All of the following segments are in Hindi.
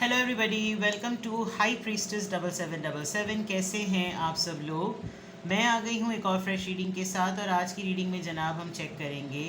Hello everybody, welcome to high priestess 7777। कैसे हैं आप सब लोग। मैं आ गई हूँ एक और फ्रेश रीडिंग के साथ। और आज की रीडिंग में जनाब हम चेक करेंगे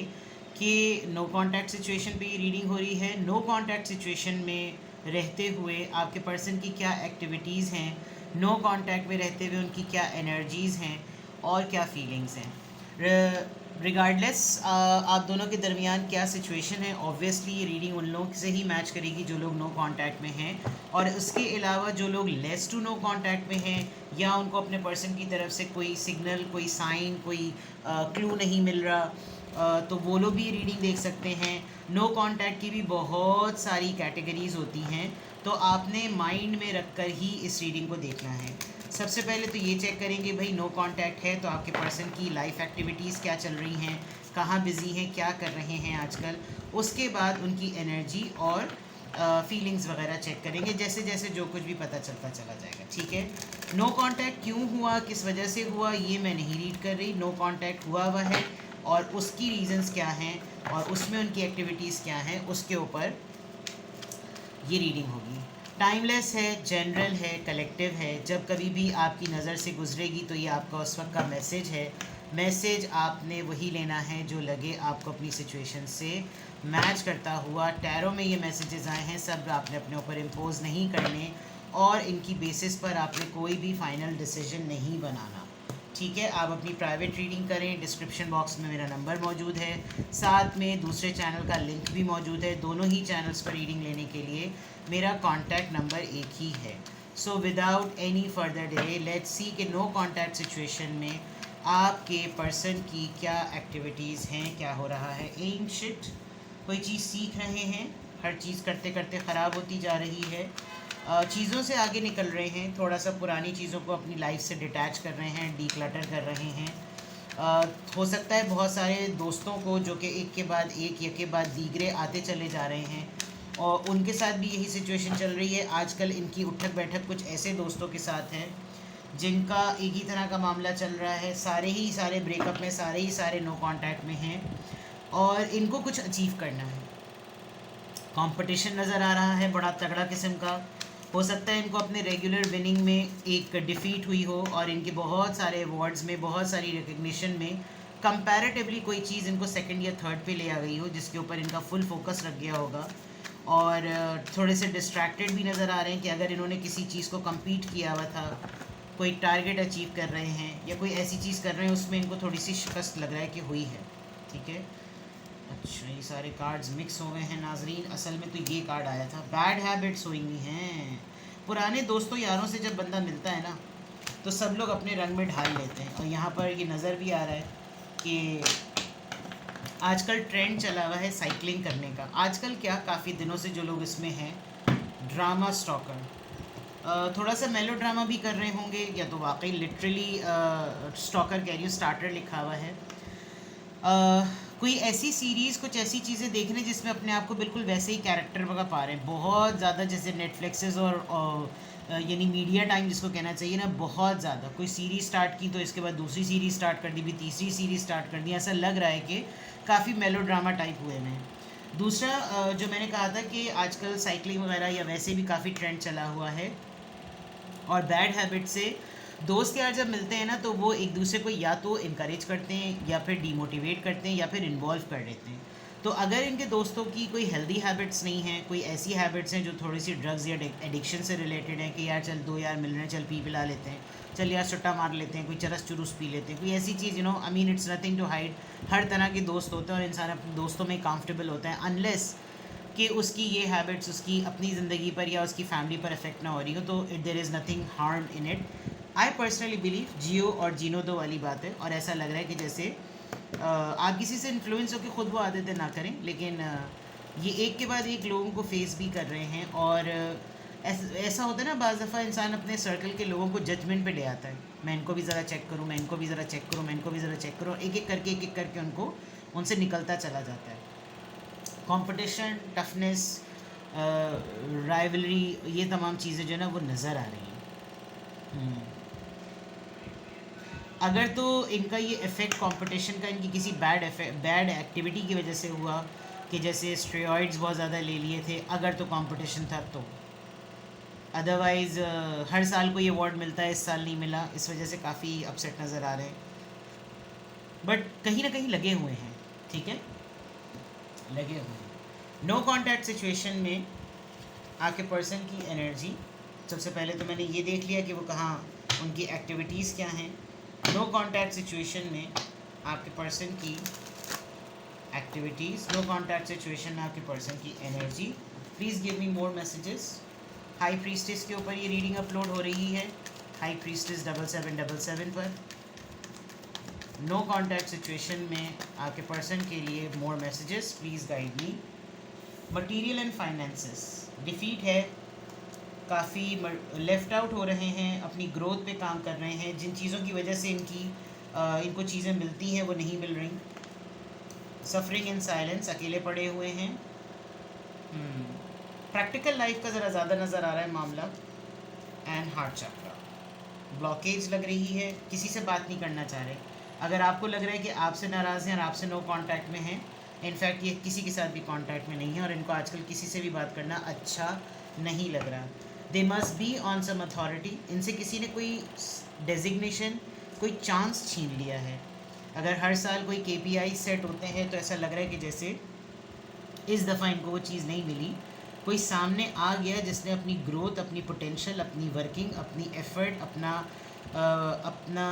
कि नो कांटेक्ट सिचुएशन पे ये रीडिंग हो रही है। नो कांटेक्ट सिचुएशन में रहते हुए आपके पर्सन की क्या एक्टिविटीज़ हैं, नो कांटेक्ट में रहते हुए उनकी क्या एनर्जीज़ हैं और क्या फीलिंग्स हैं। रिगार्डलेस आप दोनों के दरमियान क्या सिचुएशन है, ऑब्वियसली ये रीडिंग उन लोगों से ही मैच करेगी जो लोग नो कांटेक्ट में हैं। और उसके अलावा जो लोग लेस टू नो कांटेक्ट में हैं या उनको अपने पर्सन की तरफ से कोई सिग्नल, कोई साइन, कोई क्लू नहीं मिल रहा, तो वो लोग भी रीडिंग देख सकते हैं। नो कांटेक्ट की भी बहुत सारी कैटेगरीज होती हैं, तो आपने माइंड में रख कर ही इस रीडिंग को देखना है। सबसे पहले तो ये चेक करेंगे भाई नो कांटेक्ट है तो आपके पर्सन की लाइफ एक्टिविटीज़ क्या चल रही हैं, कहाँ बिज़ी हैं, क्या कर रहे हैं आजकल। उसके बाद उनकी एनर्जी और फीलिंग्स वगैरह चेक करेंगे, जैसे जैसे जो कुछ भी पता चलता चला जाएगा। ठीक है। नो कांटेक्ट क्यों हुआ, किस वजह से हुआ, ये मैं नहीं रीड कर रही। नो कांटेक्ट हुआ है और उसकी रीजंस क्या हैं और उसमें उनकी एक्टिविटीज़ क्या हैं, उसके ऊपर ये रीडिंग होगी। टाइमलेस है, जनरल है, कलेक्टिव है। जब कभी भी आपकी नज़र से गुजरेगी तो ये आपका उस वक्त का मैसेज है। मैसेज आपने वही लेना है जो लगे आपको अपनी सिचुएशन से मैच करता हुआ। टैरो में ये मैसेजेस आए हैं, सब आपने अपने ऊपर इम्पोज नहीं करने और इनकी बेसिस पर आपने कोई भी फाइनल डिसीजन नहीं बनाना। ठीक है। आप अपनी प्राइवेट रीडिंग करें। डिस्क्रिप्शन बॉक्स में मेरा नंबर मौजूद है, साथ में दूसरे चैनल का लिंक भी मौजूद है। दोनों ही चैनल्स पर रीडिंग लेने के लिए मेरा कॉन्टैक्ट नंबर एक ही है। So without any further delay let's see कि नो कॉन्टैक्ट सिचुएशन में आपके पर्सन की क्या एक्टिविटीज़ हैं, क्या हो रहा है। एम शिट, कोई चीज़ सीख रहे हैं, हर चीज़ करते करते ख़राब होती जा रही है। चीज़ों से आगे निकल रहे हैं, थोड़ा सा पुरानी चीज़ों को अपनी लाइफ से डिटैच कर रहे हैं, डीक्लटर कर रहे हैं। हो सकता है बहुत सारे दोस्तों को जो कि एक के बाद एक बाद दीगरे आते चले जा रहे हैं और उनके साथ भी यही सिचुएशन चल रही है। आजकल इनकी उठक बैठक कुछ ऐसे दोस्तों के साथ है जिनका एक ही तरह का मामला चल रहा है। सारे ही सारे ब्रेकअप में, सारे ही सारे नो कांटेक्ट में हैं और इनको कुछ अचीव करना है। कंपटीशन नज़र आ रहा है बड़ा तगड़ा किस्म का। हो सकता है इनको अपने रेगुलर विनिंग में एक डिफ़ीट हुई हो और इनके बहुत सारे अवार्ड्स में, बहुत सारी रिकग्निशन में कंपैरेटिवली कोई चीज़ इनको सेकंड या थर्ड पे ले आ गई हो, जिसके ऊपर इनका फुल फोकस रख गया होगा। और थोड़े से डिस्ट्रैक्टेड भी नज़र आ रहे हैं कि अगर इन्होंने किसी चीज़ को कम्पीट किया हुआ था, कोई टारगेट अचीव कर रहे हैं या कोई ऐसी चीज़ कर रहे हैं उसमें इनको थोड़ी सी शिकस्त लग रहा है कि हुई है। ठीक है। अच्छा, ये सारे कार्ड्स मिक्स हो गए हैं नाजरीन। असल में तो ये कार्ड आया था, बैड हैबिट्स हुई हुई हैं। पुराने दोस्तों यारों से जब बंदा मिलता है ना तो सब लोग अपने रंग में ढाल लेते हैं। और यहाँ पर ये नज़र भी आ रहा है कि आजकल ट्रेंड चला हुआ है साइकिलिंग करने का। आजकल क्या, काफ़ी दिनों से जो लोग इसमें हैं, ड्रामा स्टॉकर, थोड़ा सा मेलो ड्रामा भी कर रहे होंगे या तो वाकई लिटरली स्टॉकर कह रही हूँ, स्टार्टर लिखा हुआ है। कोई ऐसी सीरीज़, कुछ ऐसी चीज़ें देख रहे हैं जिसमें अपने आप को बिल्कुल वैसे ही कैरेक्टर वगैरह पा रहे हैं बहुत ज़्यादा, जैसे नेटफ्लिक्सेस और यानी मीडिया टाइम जिसको कहना चाहिए ना, बहुत ज़्यादा। कोई सीरीज़ स्टार्ट की तो इसके बाद दूसरी सीरीज़ स्टार्ट कर दी, भी तीसरी सीरीज़ स्टार्ट कर दी। ऐसा लग रहा है कि काफ़ी मेलो ड्रामा टाइप हुए हैं। दूसरा जो मैंने कहा था कि आजकल साइकिलिंग वगैरह या वैसे भी काफ़ी ट्रेंड चला हुआ है। और बैड हैबिट से दोस्त यार जब मिलते हैं ना तो वो एक दूसरे को या तो इनकरेज करते हैं या फिर डीमोटिवेट करते हैं या फिर इन्वॉल्व कर देते हैं। तो अगर इनके दोस्तों की कोई हेल्दी हैबिट्स नहीं हैं, कोई ऐसी हैबिट्स हैं जो थोड़ी सी ड्रग्स या एडिक्शन से रिलेटेड है कि यार चल दो यार मिल रहे हैं, चल पी पिला लेते हैं, चल यार सुट्टा मार लेते हैं, कोई चरस चुरुस पी लेते हैं, कोई ऐसी चीज़, I mean it's nothing to hide. हर तरह के दोस्त होते हैं और इंसान अपने दोस्तों में कंफर्टेबल होता है, अनलेस कि उसकी ये हैबिट्स उसकी अपनी ज़िंदगी पर या उसकी फैमिली पर इफेक्ट ना हो रही हो, तो there is nothing harm in it. I personally believe जियो और जीनो दो वाली बात है। और ऐसा लग रहा है कि जैसे आप किसी से इन्फ्लुएंस होकर ख़ुद वो आदतें ना करें, लेकिन ये एक के बाद एक लोगों को फेस भी कर रहे हैं। और ऐसा होता है ना, बाज़ दफ़ा इंसान अपने सर्कल के लोगों को जजमेंट पे ले आता है, मैं इनको भी ज़रा चेक करूँ, मैं इनको भी ज़रा चेक करूँ, मैं इनको भी ज़रा चेक करूँ, एक एक करके उनको उनसे निकलता चला जाता है। कंपटीशन, टफनेस, राइवलरी, ये तमाम चीज़ें जो है ना वो नज़र आ रही हैं। अगर तो इनका ये इफ़ेक्ट कंपटीशन का इनकी किसी बैड एक्टिविटी की वजह से हुआ कि जैसे स्टेरॉइड्स बहुत ज़्यादा ले लिए थे, अगर तो कंपटीशन था तो अदरवाइज़ हर साल कोई अवार्ड मिलता है, इस साल नहीं मिला, इस वजह से काफ़ी अपसेट नज़र आ रहे हैं, बट कहीं ना कहीं लगे हुए हैं, ठीक है, लगे हुए हैं। नो कॉन्टैक्ट सिचुएशन में आपके पर्सन की एनर्जी, सबसे पहले तो मैंने ये देख लिया कि वो कहाँ, उनकी एक्टिविटीज़ क्या हैं। नो कॉन्टैक्ट सिचुएशन में आपके पर्सन की एक्टिविटीज़, नो कॉन्टैक्ट सिचुएशन में आपके पर्सन की energy. Please give me more messages. High priestess के ऊपर ये रीडिंग अपलोड हो रही है, हाई प्रीस्टिस 7777 पर। नो कॉन्टैक्ट सिचुएशन में आपके पर्सन के लिए मोर messages, please guide me. Material and finances, defeat है, काफ़ी लेफ़्ट आउट हो रहे हैं, अपनी ग्रोथ पे काम कर रहे हैं, जिन चीज़ों की वजह से इनको चीज़ें मिलती हैं वो नहीं मिल रही। सफरिंग इन साइलेंस, अकेले पड़े हुए हैं। प्रैक्टिकल लाइफ का ज़रा ज़्यादा नज़र आ रहा है मामला। एंड हार्ट चक्रा, ब्लॉकेज लग रही है, किसी से बात नहीं करना चाह रहे। अगर आपको लग रहा है कि आपसे नाराज़ हैं और आपसे नो कांटेक्ट में हैं, इनफैक्ट ये किसी के साथ भी कांटेक्ट में नहीं है और इनको आजकल किसी से भी बात करना अच्छा नहीं लग रहा। They must be on some authority, इनसे किसी ने कोई डेजिग्नेशन, कोई चांस छीन लिया है। अगर हर साल कोई KPI सेट होते हैं तो ऐसा लग रहा है कि जैसे इस दफ़ा इनको वो चीज़ नहीं मिली। कोई सामने आ गया जिसने अपनी ग्रोथ, अपनी पोटेंशियल, अपनी वर्किंग, अपनी एफर्ट, अपना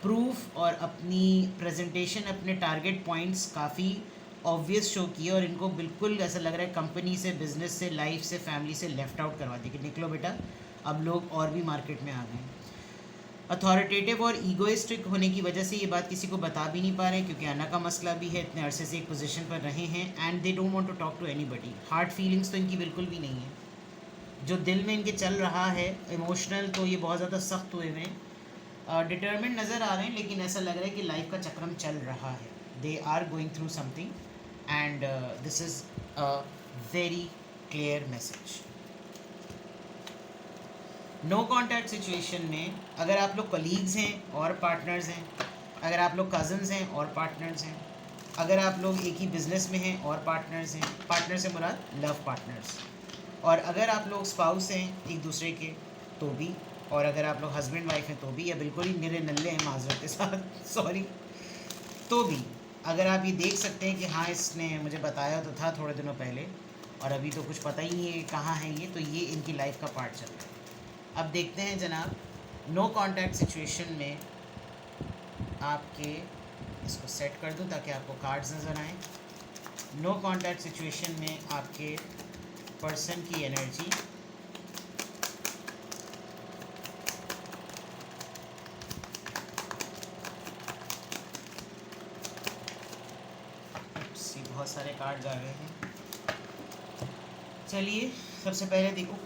प्रूफ और अपनी प्रेजेंटेशन, अपने टारगेट पॉइंट्स काफ़ी ऑब्वियस शो किए और इनको बिल्कुल ऐसा लग रहा है कंपनी से, बिजनेस से, लाइफ से, फैमिली से लेफ़्ट आउट करवा दी कि निकलो बेटा, अब लोग और भी मार्केट में आ गए। अथॉरिटेटिव और ईगोइस्टिक होने की वजह से ये बात किसी को बता भी नहीं पा रहे हैं, क्योंकि आना का मसला भी है, इतने अरसे से एक पोजीशन पर रहे हैं and they don't want to talk to anybody. Heart feelings तो इनकी बिल्कुल भी नहीं है, जो दिल में इनके चल रहा है इमोशनल, तो ये बहुत ज़्यादा सख्त हुए हैं, डिटर्मिनेड नज़र आ रहे हैं, लेकिन ऐसा लग रहा है कि लाइफ का चक्रम चल रहा है। They are going through something and this is a very clear message. No contact situation में अगर आप लोग कलीग्स हैं और पार्टनर्स हैं, अगर आप लोग कज़न्स हैं और पार्टनर्स हैं, अगर आप लोग एक ही बिज़नेस में हैं और पार्टनर्स हैं, पार्टनर से मुराद लव पार्टनर्स, और अगर आप लोग स्पाउस हैं एक दूसरे के तो भी, और अगर आप लोग हस्बैंड वाइफ हैं तो भी, या बिल्कुल ही निरे नल्ले हैं माजरत के साथ सॉरी, तो भी अगर आप ये देख सकते हैं कि हाँ इसने मुझे बताया तो था थोड़े दिनों पहले और अभी तो कुछ पता ही नहीं है कहाँ है ये, तो ये इनकी लाइफ का पार्ट चल रहा है। अब देखते हैं जनाब, नो कांटेक्ट सिचुएशन में आपके, इसको सेट कर दूं ताकि आपको कार्ड्स नज़र आएँ। नो कांटेक्ट सिचुएशन में आपके पर्सन की एनर्जी, बहुत सारे कार्ड्स आ गए हैं। चलिए सबसे पहले देखो,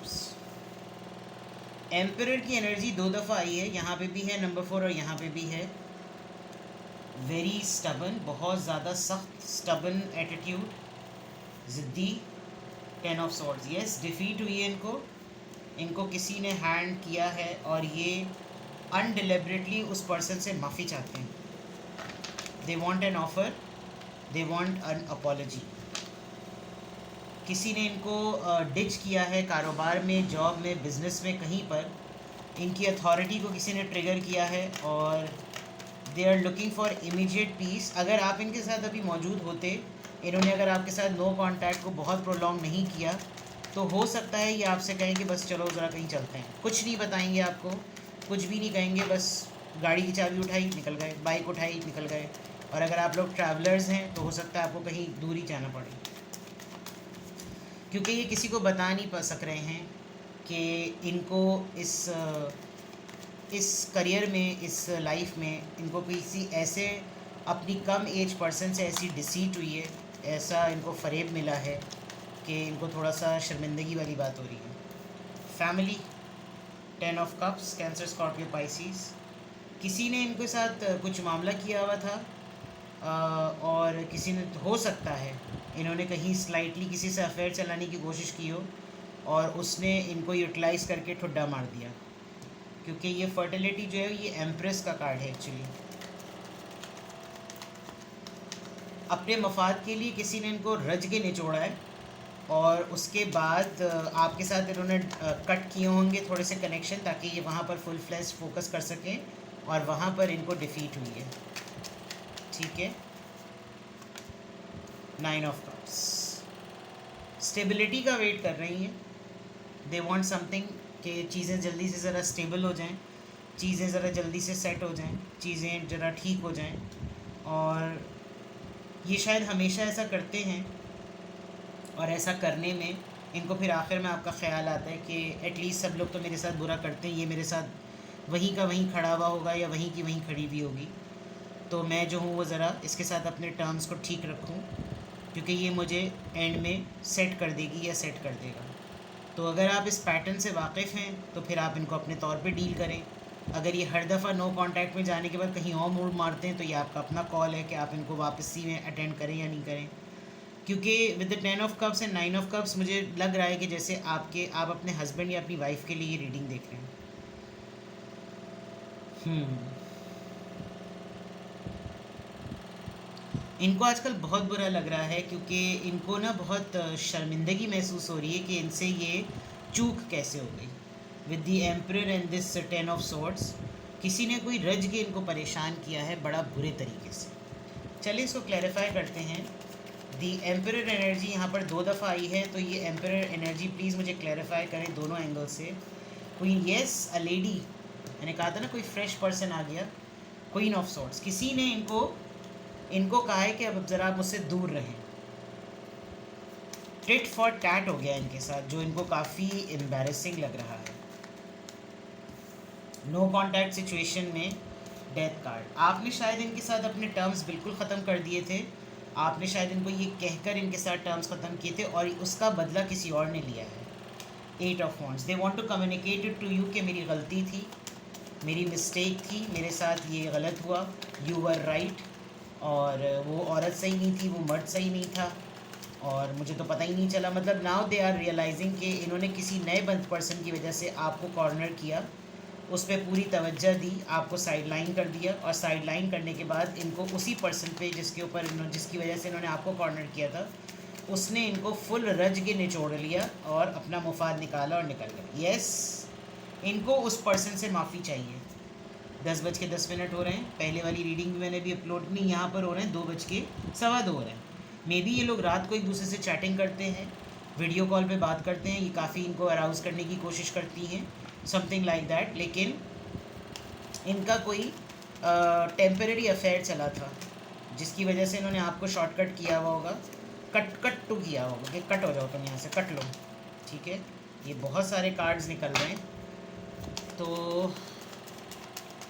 एम्परर की एनर्जी 2 दफ़ा आई है, यहाँ पे भी है नंबर 4 और यहाँ पे भी है। वेरी स्टबन, बहुत ज़्यादा सख्त, स्टबन एटीट्यूड, ज़िद्दी। 10 ऑफ सॉर्ड्स, यस डिफ़ीट हुई है इनको किसी ने हैंड किया है और ये अनडिलिबरेटली उस पर्सन से माफ़ी चाहते हैं। They want an offer, they want an apology. किसी ने इनको डिच किया है कारोबार में, जॉब में, बिज़नेस में, कहीं पर इनकी अथॉरिटी को किसी ने ट्रिगर किया है और they are looking for immediate peace. अगर आप इनके साथ अभी मौजूद होते, इन्होंने अगर आपके साथ नो कांटेक्ट को बहुत प्रोलॉन्ग नहीं किया, तो हो सकता है ये आपसे कहें कि बस चलो ज़रा कहीं चलते हैं। कुछ नहीं बताएंगे आपको, कुछ भी नहीं कहेंगे, बस गाड़ी की चाबी उठाई निकल गए, बाइक उठाई निकल गए। और अगर आप लोग ट्रैवलर्स हैं तो हो सकता है आपको कहीं दूर ही जाना पड़े, क्योंकि ये किसी को बता नहीं सक रहे हैं कि इनको इस करियर में, इस लाइफ में इनको किसी ऐसे अपनी कम एज पर्सन से ऐसी डिसीट हुई है, ऐसा इनको फ़रेब मिला है कि इनको थोड़ा सा शर्मिंदगी वाली बात हो रही है। Family, 10 of cups, cancer, Scorpio, Pisces. किसी ने इनके साथ कुछ मामला किया हुआ था और किसी ने, हो सकता है इन्होंने कहीं स्लाइटली किसी से अफेयर चलाने की कोशिश की हो और उसने इनको यूटिलाइज़ करके ठुड्डा मार दिया, क्योंकि ये फर्टिलिटी जो है ये एम्प्रेस का कार्ड है एक्चुअली। अपने मफाद के लिए किसी ने इनको रज के निचोड़ा है और उसके बाद आपके साथ इन्होंने कट किए होंगे थोड़े से कनेक्शन, ताकि ये वहाँ पर फुल फ्लैश फोकस कर सकें, और वहाँ पर इनको डिफीट हुई है। ठीक है, 9 ऑफ कप्स, स्टेबिलिटी का वेट कर रही हैं। दे वांट समथिंग कि चीज़ें जल्दी से ज़रा स्टेबल हो जाएं, चीज़ें ज़रा जल्दी से सेट हो जाएं, चीज़ें ज़रा ठीक हो जाएं। और ये शायद हमेशा ऐसा करते हैं, और ऐसा करने में इनको फिर आखिर में आपका ख्याल आता है कि एटलीस्ट सब लोग तो मेरे साथ बुरा करते हैं, ये मेरे साथ वहीं का वहीं खड़ा हुआ होगा या वहीं की वहीं खड़ी हुई होगी, तो मैं जो हूँ वो ज़रा इसके साथ अपने टर्म्स को ठीक रखूँ, क्योंकि ये मुझे एंड में सेट कर देगी या सेट कर देगा। तो अगर आप इस पैटर्न से वाकिफ़ हैं तो फिर आप इनको अपने तौर पे डील करें। अगर ये हर दफ़ा नो कांटेक्ट में जाने के बाद कहीं और मूड मारते हैं तो ये आपका अपना कॉल है कि आप इनको वापसी में अटेंड करें या नहीं करें। क्योंकि with the 10 of cups and 9 of cups मुझे लग रहा है कि जैसे आप अपने हस्बैंड या अपनी वाइफ के लिए ये रीडिंग देख रहे हैं। इनको आजकल बहुत बुरा लग रहा है, क्योंकि इनको ना बहुत शर्मिंदगी महसूस हो रही है कि इनसे ये चूक कैसे हो गई। With the emperor and this 10 of swords, किसी ने कोई रज के इनको परेशान किया है बड़ा बुरे तरीके से। चलिए इसको क्लैरिफाई करते हैं। दी एम्परर एनर्जी यहाँ पर 2 दफ़ा आई है, तो ये एम्परर एनर्जी प्लीज़ मुझे क्लैरिफाई करें दोनों एंगल से। क्वीन, येस अ लेडी, मैंने कहा था ना कोई फ्रेश पर्सन आ गया। क्वीन ऑफ सॉर्ड्स, किसी ने इनको कहा है कि अब ज़रा आप मुझसे दूर रहें। टिट फॉर टैट हो गया इनके साथ, जो इनको काफ़ी एम्बैरेसिंग लग रहा है। नो कॉन्टैक्ट सिचुएशन में डेथ कार्ड, आपने शायद इनके साथ अपने टर्म्स बिल्कुल ख़त्म कर दिए थे। आपने शायद इनको ये कहकर इनके साथ टर्म्स ख़त्म किए थे और उसका बदला किसी और ने लिया है। 8 of wands, they want to communicate it to you कि मेरी गलती थी, मेरी मिस्टेक थी, मेरे साथ ये गलत हुआ, यू वर राइट, और वो औरत सही नहीं थी, वो मर्द सही नहीं था, और मुझे तो पता ही नहीं चला। मतलब नाउ दे आर रियलाइजिंग कि इन्होंने किसी नए बंद पर्सन की वजह से आपको कॉर्नर किया, उस पर पूरी तवज्जो दी, आपको साइड लाइन कर दिया, और साइड लाइन करने के बाद इनको उसी पर्सन पे जिसकी वजह से इन्होंने आपको कॉर्नर किया था, उसने इनको फुल रज के निचोड़ लिया और अपना मुफाद निकाला और निकल गया। यस, इनको उस पर्सन से माफ़ी चाहिए। 10:10 हो रहे हैं। पहले वाली रीडिंग भी मैंने भी अपलोड नहीं, यहाँ पर हो रहे हैं 2:15 हो रहे हैं। मे बी ये लोग रात को एक दूसरे से चैटिंग करते हैं, वीडियो कॉल पे बात करते हैं, ये काफ़ी इनको अराउज़ करने की कोशिश करती हैं, समथिंग लाइक दैट। लेकिन इनका कोई टेम्परेरी अफेयर चला था, जिसकी वजह से इन्होंने आपको शॉर्टकट किया हुआ होगा, कट टू किया होगा कि कट हो जाओ तुम यहाँ से, कट लो। ठीक है, ये बहुत सारे कार्ड्स निकल रहे हैं। तो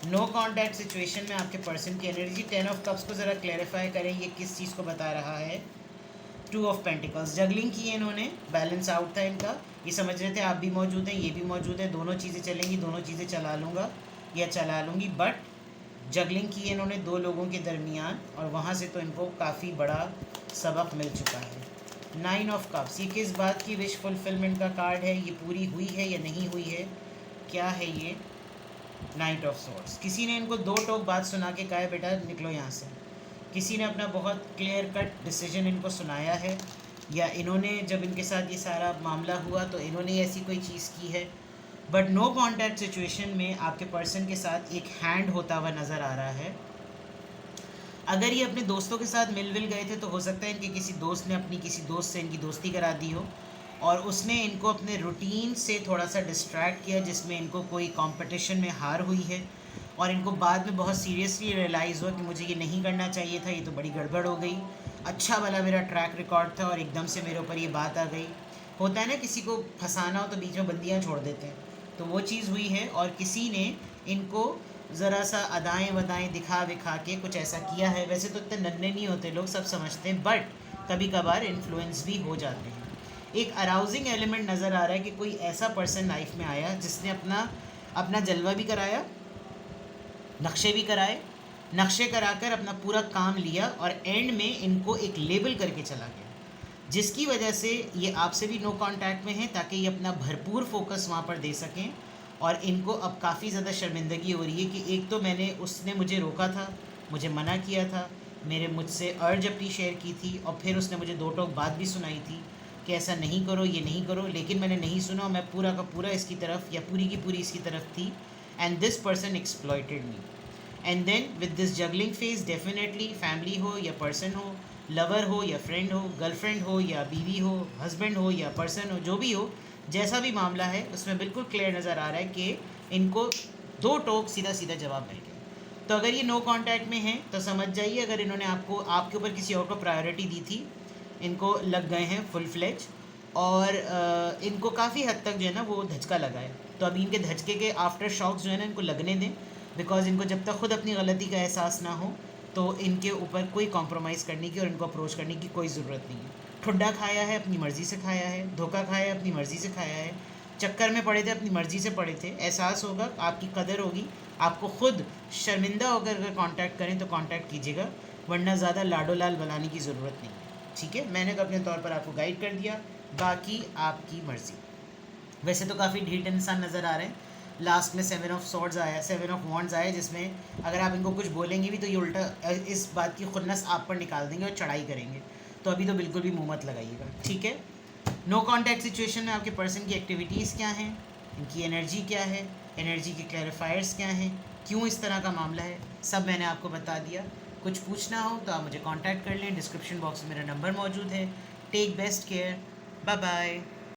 नो कॉन्टैक्ट सिचुएशन में आपके पर्सन की एनर्जी 10 ऑफ कप्स को ज़रा क्लैरिफाई करें, ये किस चीज़ को बता रहा है। 2 ऑफ पेंटिकल्स, जगलिंग की है इन्होंने, बैलेंस आउट था इनका, ये समझ रहे थे आप भी मौजूद हैं, ये भी मौजूद है, दोनों चीज़ें चलेंगी, दोनों चीज़ें चला लूँगा या चला लूँगी, बट जगलिंग की है इन्होंने 2 लोगों के दरमियान, और वहाँ से तो इनको काफ़ी बड़ा सबक मिल चुका है। 9 ऑफ कप्स, ये किस बात की विश फुलफिलमेंट का कार्ड है, ये पूरी हुई है या नहीं हुई है, क्या है ये। नाइट ऑफ सॉर्ड्स, किसी ने इनको 2 टोक बात सुना के कहा है बेटा निकलो यहाँ से। किसी ने अपना बहुत क्लियर कट डिसीजन इनको सुनाया है, या इन्होंने जब इनके साथ ये सारा मामला हुआ तो इन्होंने ऐसी कोई चीज़ की है। बट नो कॉन्टैक्ट सिचुएशन में आपके पर्सन के साथ एक हैंड होता हुआ नज़र आ रहा है। अगर ये अपने दोस्तों के साथ मिल गए थे तो हो सकता है इनके किसी दोस्त ने अपनी किसी दोस्त से इनकी दोस्ती करा दी हो, और उसने इनको अपने रूटीन से थोड़ा सा डिस्ट्रैक्ट किया, जिसमें इनको कोई कंपटीशन में हार हुई है, और इनको बाद में बहुत सीरियसली रियलाइज़ हुआ कि मुझे ये नहीं करना चाहिए था, ये तो बड़ी गड़बड़ हो गई, अच्छा भला मेरा ट्रैक रिकॉर्ड था और एकदम से मेरे ऊपर ये बात आ गई। होता है ना, किसी को फंसाना हो तो बीच में बंदियाँ छोड़ देते हैं, तो वो चीज़ हुई है, और किसी ने इनको ज़रा सा अदाएँ वदाएँ दिखा विखा के कुछ ऐसा किया है। वैसे तो इतने नन्हे नहीं होते लोग, सब समझते हैं, बट कभी कभार इन्फ्लुएंस भी हो जाते हैं। एक अराउजिंग एलिमेंट नज़र आ रहा है कि कोई ऐसा पर्सन लाइफ में आया जिसने अपना जलवा भी कराया, नक्शे भी कराए, नक्शे कराकर अपना पूरा काम लिया, और एंड में इनको एक लेबल करके चला गया, जिसकी वजह से ये आपसे भी नो कांटेक्ट में है, ताकि ये अपना भरपूर फोकस वहाँ पर दे सकें। और इनको अब काफ़ी ज़्यादा शर्मिंदगी हो रही है कि एक तो उसने मुझे रोका था, मुझे मना किया था, मुझसे अर्ज अपनी शेयर की थी, और फिर उसने मुझे 2 टोक बात भी सुनाई थी, कि ऐसा नहीं करो, ये नहीं करो, लेकिन मैंने नहीं सुना, मैं पूरा का पूरा इसकी तरफ या पूरी की पूरी इसकी तरफ थी, and this person exploited me. And then with this juggling phase definitely family हो या पर्सन हो, लवर हो या फ्रेंड हो, गर्लफ्रेंड हो या बीवी हो, हस्बैंड हो या पर्सन हो, जो भी हो, जैसा भी मामला है उसमें बिल्कुल क्लियर नज़र आ रहा है कि इनको दो टोक सीधा सीधा जवाब मिल गया. तो अगर ये नो कांटेक्ट में हैं तो समझ जाइए अगर इन्होंने आपको आपके ऊपर किसी और को प्रायोरिटी दी थी, इनको लग गए हैं फुल फ्लेज, और इनको काफ़ी हद तक जो है ना वो धचका लगा है. तो अभी इनके धचके के आफ्टर शॉक्स जो है ना इनको लगने दें, बिकॉज इनको जब तक खुद अपनी गलती का एहसास ना हो तो इनके ऊपर कोई कॉम्प्रोमाइज़ करने की और इनको अप्रोच करने की कोई ज़रूरत नहीं है. ठुड्डा खाया है, अपनी मर्ज़ी से खाया है, धोखा खाया है, अपनी मर्ज़ी से खाया है, चक्कर में पड़े थे, अपनी मर्ज़ी से पड़े थे, एहसास होगा, आपकी कदर होगी, आपको खुद शर्मिंदा होकर अगर कांटेक्ट करें तो कांटेक्ट कीजिएगा, वरना ज़्यादा लाडो लाल बनाने की ज़रूरत नहीं है. ठीक है, मैंने तो अपने तौर पर आपको गाइड कर दिया, बाकी आपकी मर्ज़ी. वैसे तो काफ़ी ढीठ इंसान नज़र आ रहे हैं. लास्ट में 7 ऑफ सॉर्ड्स आया, 7 ऑफ वॉन्ड्स आया, जिसमें अगर आप इनको कुछ बोलेंगे भी तो ये उल्टा इस बात की खुन्नस आप पर निकाल देंगे और चढ़ाई करेंगे. तो अभी तो बिल्कुल भी मुँह मत लगाइएगा. ठीक है, नो कॉन्टैक्ट सिचुएशन में आपके पर्सन की एक्टिविटीज़ क्या हैं, इनकी एनर्जी क्या है, एनर्जी के क्लैरिफायर्स क्या हैं, क्यों इस तरह का मामला है, सब मैंने आपको बता दिया. कुछ पूछना हो तो आप मुझे कांटेक्ट कर लें, डिस्क्रिप्शन बॉक्स में मेरा नंबर मौजूद है. Take best care, bye bye.